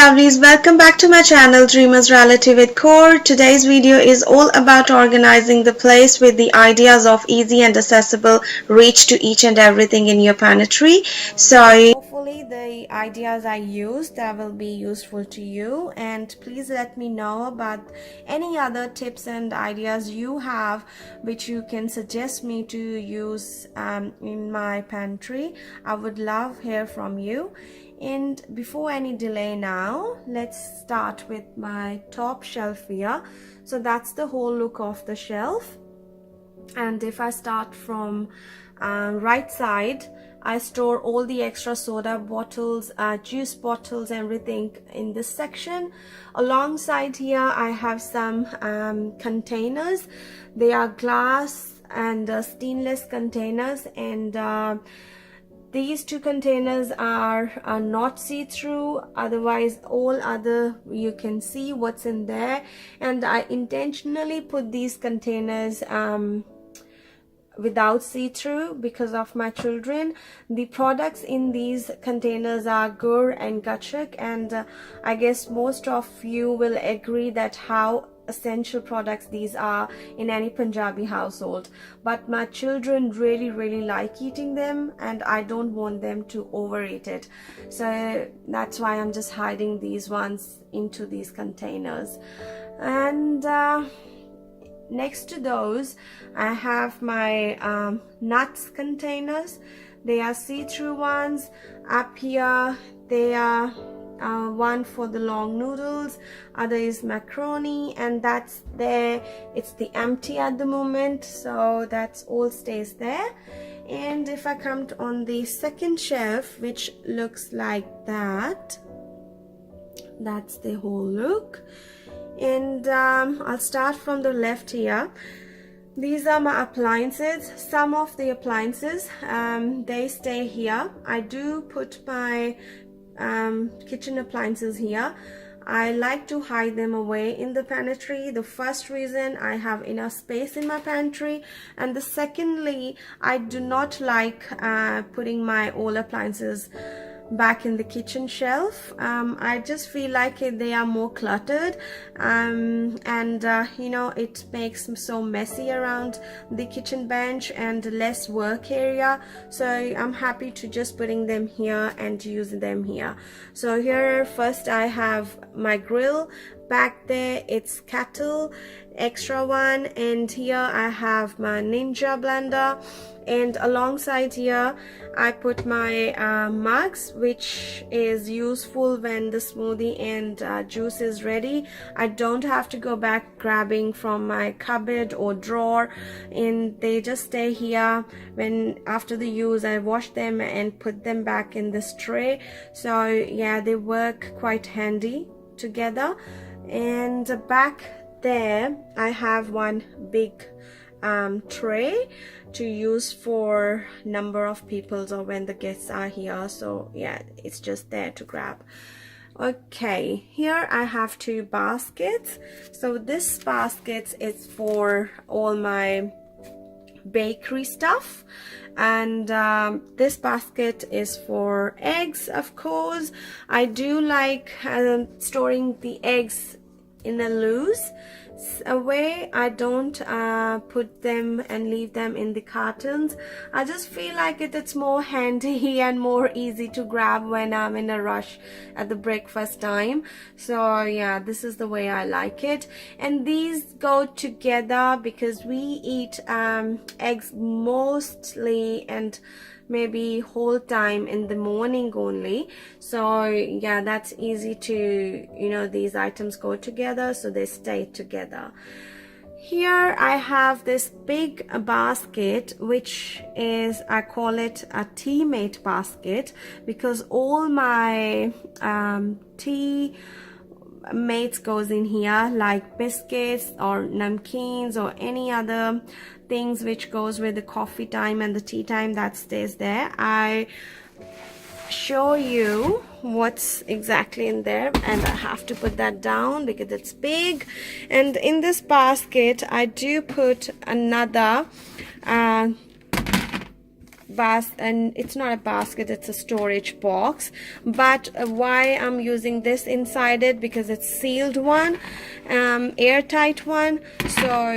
lovelies, welcome back to my channel Dreamers Reality with Kaur. Today's video is all about organizing the place with the ideas of easy and accessible reach to each and everything in your pantry. So hopefully the ideas I used that will be useful to you, and please let me know about any other tips and ideas you have which you can suggest me to use in my pantry. I would love hear from you. And before any delay now, let's start with my top shelf here. So that's the whole look of the shelf. And if I start from right side, I store all the extra soda bottles, juice bottles, everything in this section. Alongside here, I have some containers. They are glass and stainless containers, and these two containers are not see-through, otherwise all other you can see what's in there. And I intentionally put these containers without see-through because of my children. The products in these containers are gur and gachak, and I guess most of you will agree that how essential products these are in any Punjabi household, but my children really like eating them, and I don't want them to overeat it, so that's why I'm just hiding these ones into these containers. And next to those, I have my nuts containers. They are see-through ones. Up here they are one for the long noodles, other is macaroni, and that's there. It's the empty at the moment, so that's all stays there. And if I come on the second shelf, which looks like that, that's the whole look. And I'll start from the left here. These are my appliances. Some of the appliances they stay here. I do put my kitchen appliances here. I like to hide them away in the pantry. The first reason, I have enough space in my pantry, and the secondly, I do not like putting my old appliances back in the kitchen shelf. I just feel like they are more cluttered, and you know, it makes so messy around the kitchen bench and less work area, so I'm happy to just putting them here and using them here. So here first I have my grill. Back there it's kettle, extra one, and here I have my Ninja blender, and alongside here I put my mugs, which is useful when the smoothie and juice is ready. I don't have to go back grabbing from my cupboard or drawer, and they just stay here. When after the use, I wash them and put them back in this tray. So yeah, they work quite handy together. And back there I have one big tray to use for number of people or when the guests are here, so yeah, it's just there to grab. Okay, here I have two baskets. So this basket is for all my bakery stuff, and this basket is for eggs. Of course, I do like storing the eggs in a loose way. I don't put them and leave them in the cartons. I just feel like it's more handy and more easy to grab when I'm in a rush at the breakfast time. So yeah, this is the way I like it. And these go together because we eat eggs mostly and maybe whole time in the morning only, so yeah, that's easy to, you know, these items go together, so they stay together. Here I have this big basket, which is, I call it a teammate basket, because all my tea mates goes in here, like biscuits or namkeens or any other things which goes with the coffee time and the tea time, that stays there. I show you what's exactly in there, and I have to put that down because it's big. And in this basket I do put another and it's not a basket, it's a storage box. But why I'm using this inside it, because it's sealed one, airtight one, so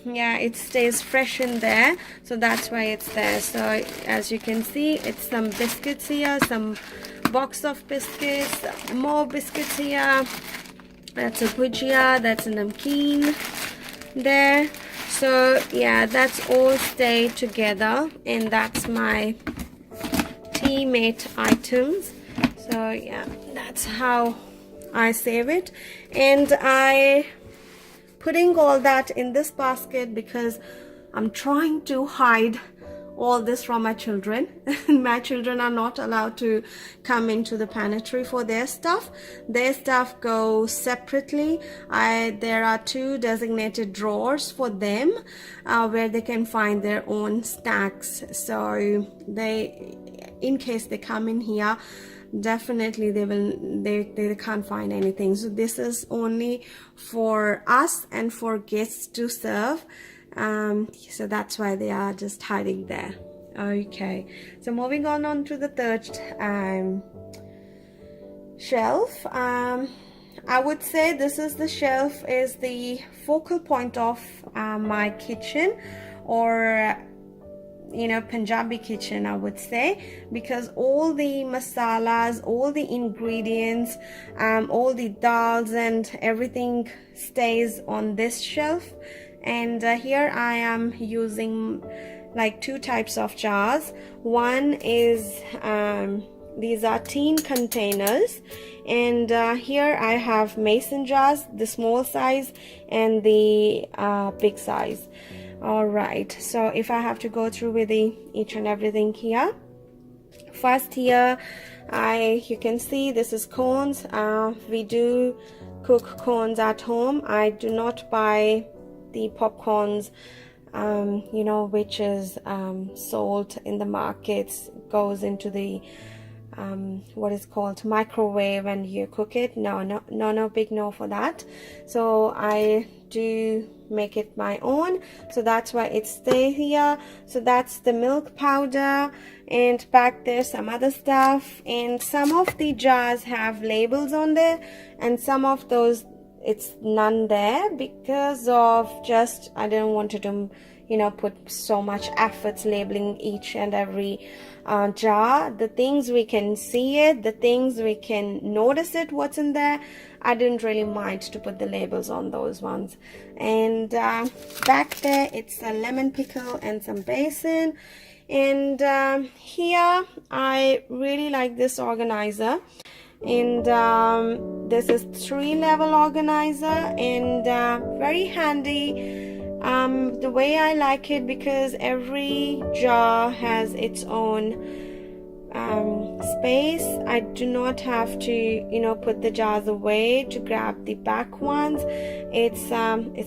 yeah, it stays fresh in there, so that's why it's there. So as you can see, it's some biscuits here, some box of biscuits, more biscuits here, that's a bhujia, that's a namkeen there. So yeah, that's all stay together, and that's my teammate items. So yeah, that's how I save it. And I putting all that in this basket because I'm trying to hide all this from my children. My children are not allowed to come into the pantry for their stuff. Their stuff goes separately. There are 2 designated drawers for them where they can find their own snacks. So they, in case they come in here, definitely they can't find anything. So this is only for us and for guests to serve. So that's why they are just hiding there. Okay, so moving on to the third shelf. I would say this is the shelf is the focal point of my kitchen, or you know, Punjabi kitchen, I would say, because all the masalas, all the ingredients, all the dals and everything stays on this shelf. And here I am using like 2 types of jars. One is these are tin containers, and here I have mason jars, the small size and the big size. All right, so if I have to go through with each and everything here, first here you can see this is cones. We do cook cones at home. I do not buy the popcorns, you know, which is sold in the markets, goes into the what is called microwave and you cook it. No, big no for that. So I do make it my own, so that's why it stays here. So that's the milk powder, and back there some other stuff, and some of the jars have labels on there, and some of those it's none there, because of just I didn't want to do, you know, put so much efforts labeling each and every jar. The things we can see it, the things we can notice it, what's in there, I didn't really mind to put the labels on those ones. And back there it's a lemon pickle and some basin. And here I really like this organizer, and this is 3-level organizer, and very handy. The way I like it, because every jar has its own space. I do not have to, you know, put the jars away to grab the back ones. It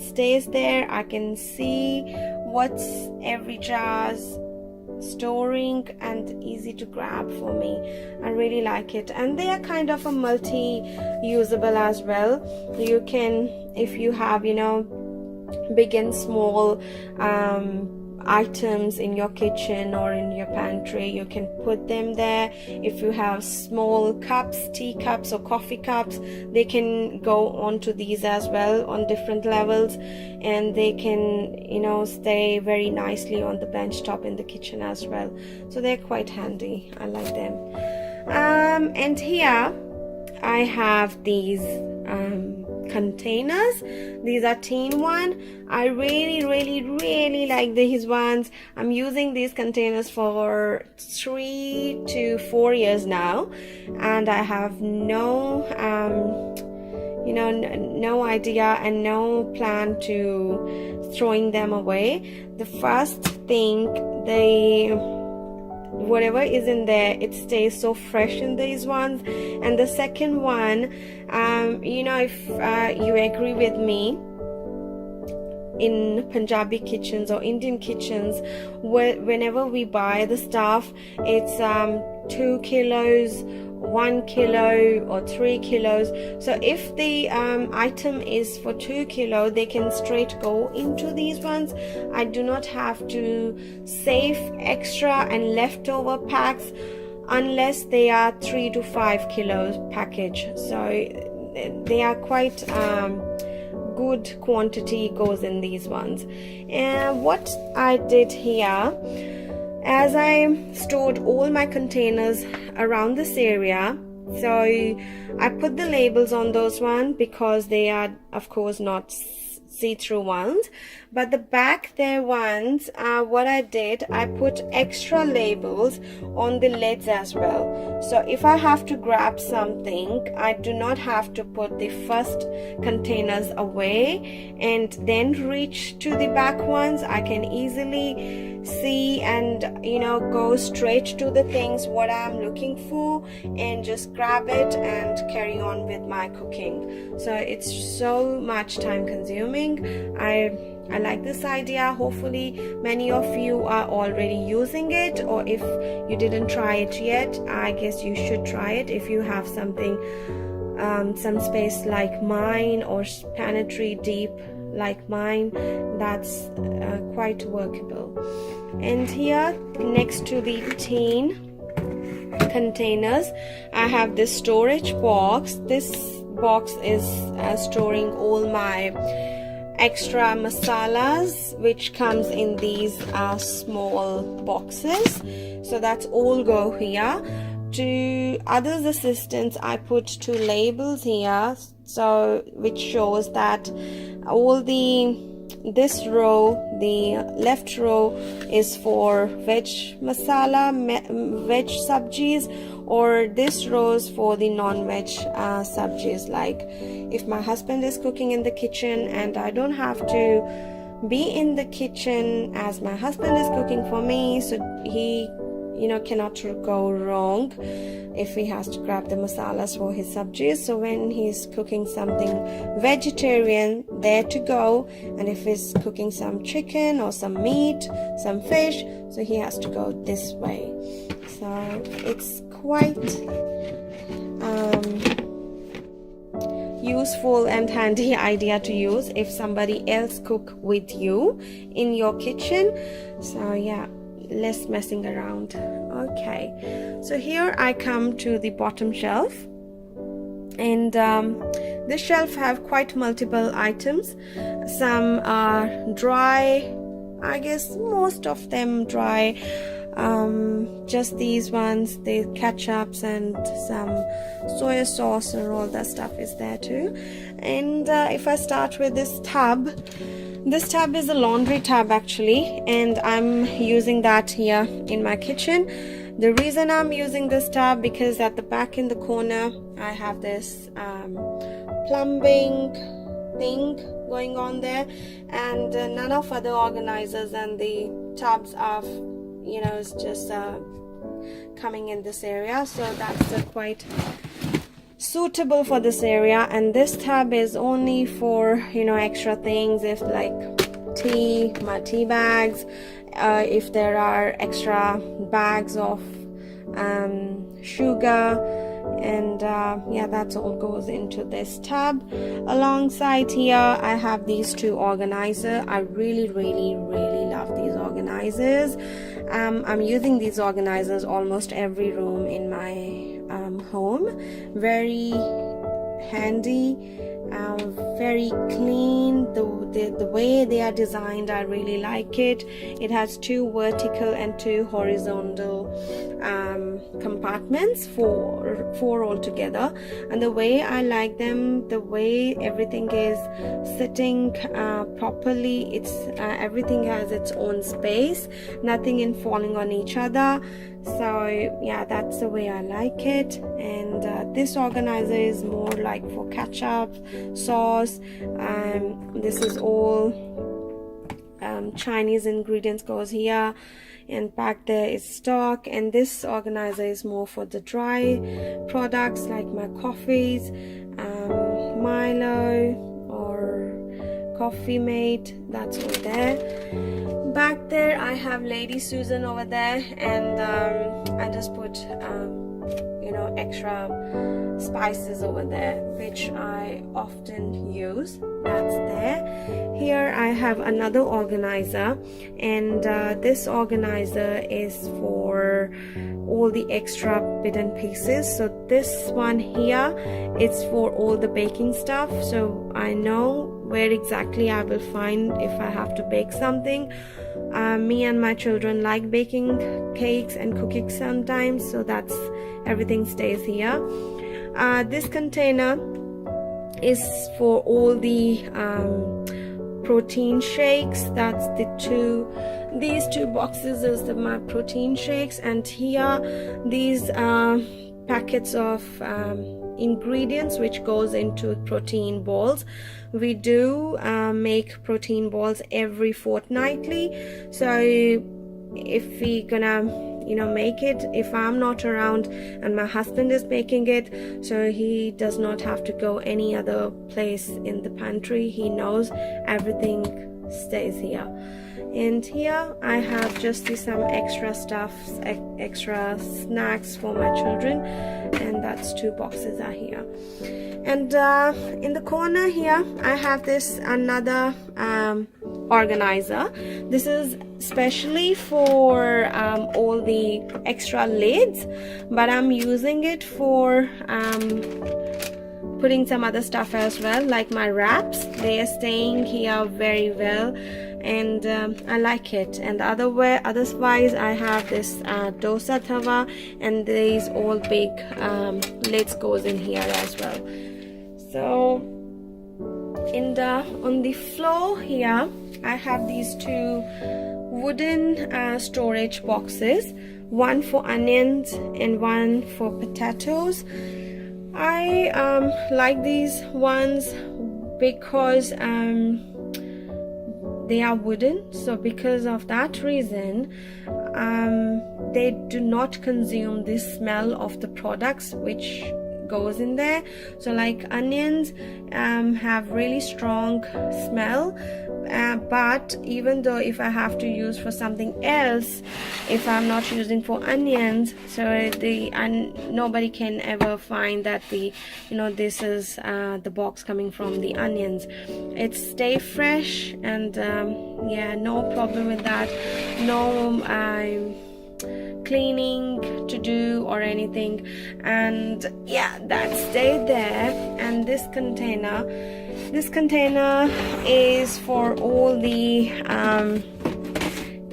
stays there. I can see what's every jar's storing, and easy to grab for me. I really like it, and they are kind of a multi-usable as well. You can, if you have, you know, big and small items in your kitchen or in your pantry, you can put them there. If you have small cups, tea cups or coffee cups, they can go onto these as well on different levels, and they can, you know, stay very nicely on the bench top in the kitchen as well. So they're quite handy. I like them. And here I have these containers. These are tin one. I really like these ones. I'm using these containers for 3 to 4 years now, and I have no you know, no idea and no plan to throwing them away. The first thing, whatever is in there, it stays so fresh in these ones. And the second one, you know, if you agree with me, in Punjabi kitchens or Indian kitchens, whenever we buy the stuff, it's 2 kilos 1 kilo or 3 kilos. So if the item is for 2 kilo, they can straight go into these ones. I do not have to save extra and leftover packs unless they are 3 to 5 kilos package. So they are quite good quantity goes in these ones. And what I did here, as I stored all my containers around this area, so I put the labels on those ones because they are of course not see-through ones, but the back there ones, what I did, I put extra labels on the lids as well. So if I have to grab something, I do not have to put the first containers away and then reach to the back ones. I can easily see and go straight to the things what I'm looking for and just grab it and carry on with my cooking. So it's so much time consuming. I like this idea. Hopefully many of you are already using it, or if you didn't try it yet, I guess you should try it if you have something some space like mine or pantry deep like mine. That's quite workable. And here next to the tin containers, I have this storage box. This box is storing all my extra masalas, which comes in these small boxes. So that's all go here. To others assistance, I put 2 labels here, so which shows that all this row, the left row, is for veg masala, veg sabjis, or this row is for the non-veg sabjis. Like if my husband is cooking in the kitchen and I don't have to be in the kitchen as my husband is cooking for me, so he cannot go wrong if he has to grab the masalas for his sabjis. So when he's cooking something vegetarian, there to go, and if he's cooking some chicken or some meat, some fish, so he has to go this way. So it's quite useful and handy idea to use if somebody else cook with you in your kitchen. So yeah, less messing around. Okay, so here I come to the bottom shelf, and this shelf have quite multiple items. Some are dry, I guess most of them dry. Just these ones, the ketchups and some soy sauce and all that stuff is there too. And if I start with this tub is a laundry tub actually, and I'm using that here in my kitchen. The reason I'm using this tub, because at the back in the corner I have this plumbing thing going on there, and none of other organizers and the tubs are it's just coming in this area, so that's quite suitable for this area. And this tub is only for extra things, if like my tea bags, if there are extra bags of sugar, and yeah, that's all goes into this tub. Alongside here I have these 2 organizers. I really love these organizers. I'm using these organizers almost every room in my home. Very handy, very clean. The way they are designed, I really like it. It has 2 vertical and 2 horizontal compartments, four altogether. And the way I like them, the way everything is sitting properly, it's everything has its own space, nothing in falling on each other. So yeah, that's the way I like it. And this organizer is more like for ketchup, sauce. This is all Chinese ingredients goes here, and back there is stock. And this organizer is more for the dry products like my coffees, Milo or Coffee Mate, that's all there. Back there I have Lady Susan over there, and I just put extra spices over there, which I often use. That's there. Here I have another organizer, and this organizer is for all the extra bit and pieces. So this one here, it's for all the baking stuff, so I know where exactly I will find if I have to bake something. Me and my children like baking cakes and cookies sometimes, so that's everything stays here. This container is for all the protein shakes. That's these two boxes is my protein shakes, and here these packets of ingredients which goes into protein balls. We do make protein balls every fortnightly, so if we gonna make it, if I'm not around and my husband is making it, so he does not have to go any other place in the pantry. He knows everything stays here. And here I have just some extra stuff, extra snacks for my children, and that's 2 boxes are here. And in the corner here I have this another organizer. This is specially for all the extra lids, but I'm using it for putting some other stuff as well, like my wraps. They are staying here very well, and I like it. And otherwise I have this dosa tawa, and these all big lids goes in here as well. So on the floor here I have these 2 wooden storage boxes, one for onions and one for potatoes. I like these ones because they are wooden, so because of that reason they do not consume the smell of the products which goes in there. So like onions have really strong smell, but even though if I have to use for something else, if I'm not using for onions, so nobody can ever find that this is the box coming from the onions. It stay fresh, and yeah, no problem with that. No cleaning to do or anything, and yeah, that stayed there. And this container is for all the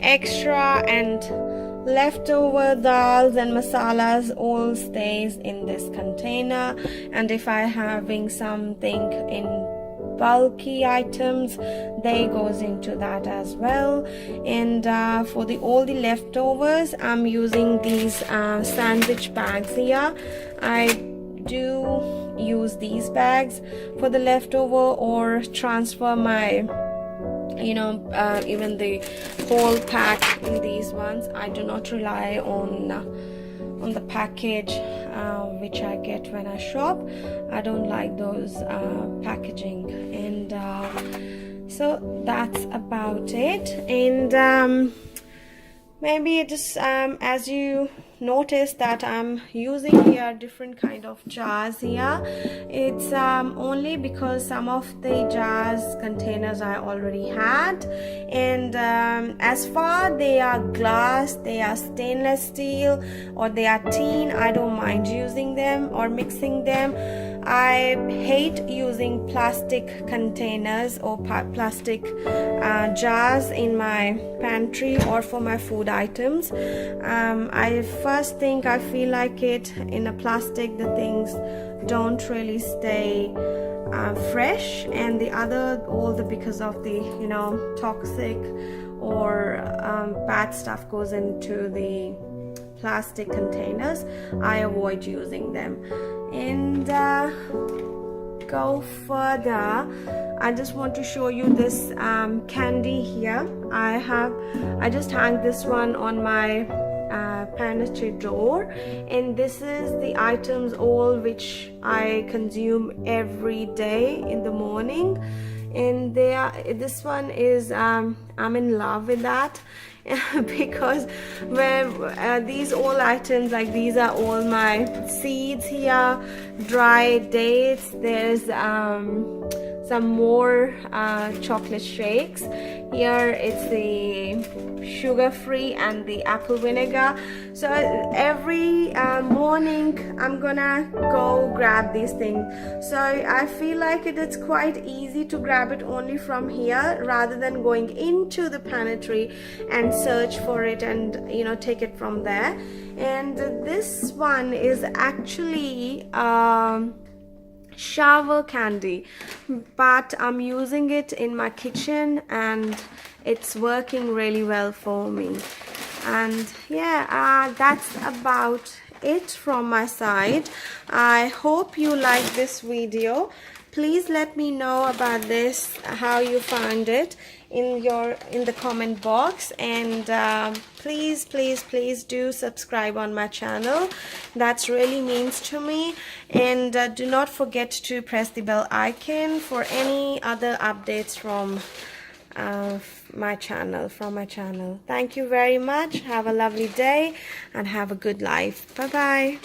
extra and leftover dals and masalas, all stays in this container. And if I having something in bulky items, they goes into that as well. And for all the leftovers, I'm using these sandwich bags here. I do use these bags for the leftover, or transfer my even the whole pack in these ones. I do not rely on the package which I get when I shop. I don't like those packaging. And so that's about it. And maybe just as you notice that I'm using here different kind of jars here. It's only because some of the jars containers I already had, and as far they are glass, they are stainless steel, or they are tin, I don't mind using them or mixing them. I hate using plastic containers or plastic jars in my pantry or for my food items. I first think I feel like it in a plastic, the things don't really stay fresh, and the other because of the toxic or bad stuff goes into the plastic containers. I avoid using them. And go further, I just want to show you this candy here. I just hang this one on my pantry door, and this is the items all which I consume every day in the morning. And this one is I'm in love with that. because where these all items, like these are all my seeds here, dry dates. There's some more chocolate shakes. Here it's the sugar free and the apple vinegar. So every morning I'm gonna go grab these things. So I feel like it's quite easy to grab it only from here rather than going into the pantry and search for it and, you know, take it from there. And this one is actually shower candy, but I'm using it in my kitchen and it's working really well for me. And yeah, that's about it from my side. I hope you like this video. Please let me know about this, how you found it in the comment box, and please do subscribe on my channel. That really means to me. And do not forget to press the bell icon for any other updates from my channel. Thank you very much. Have a lovely day and have a good life. Bye bye.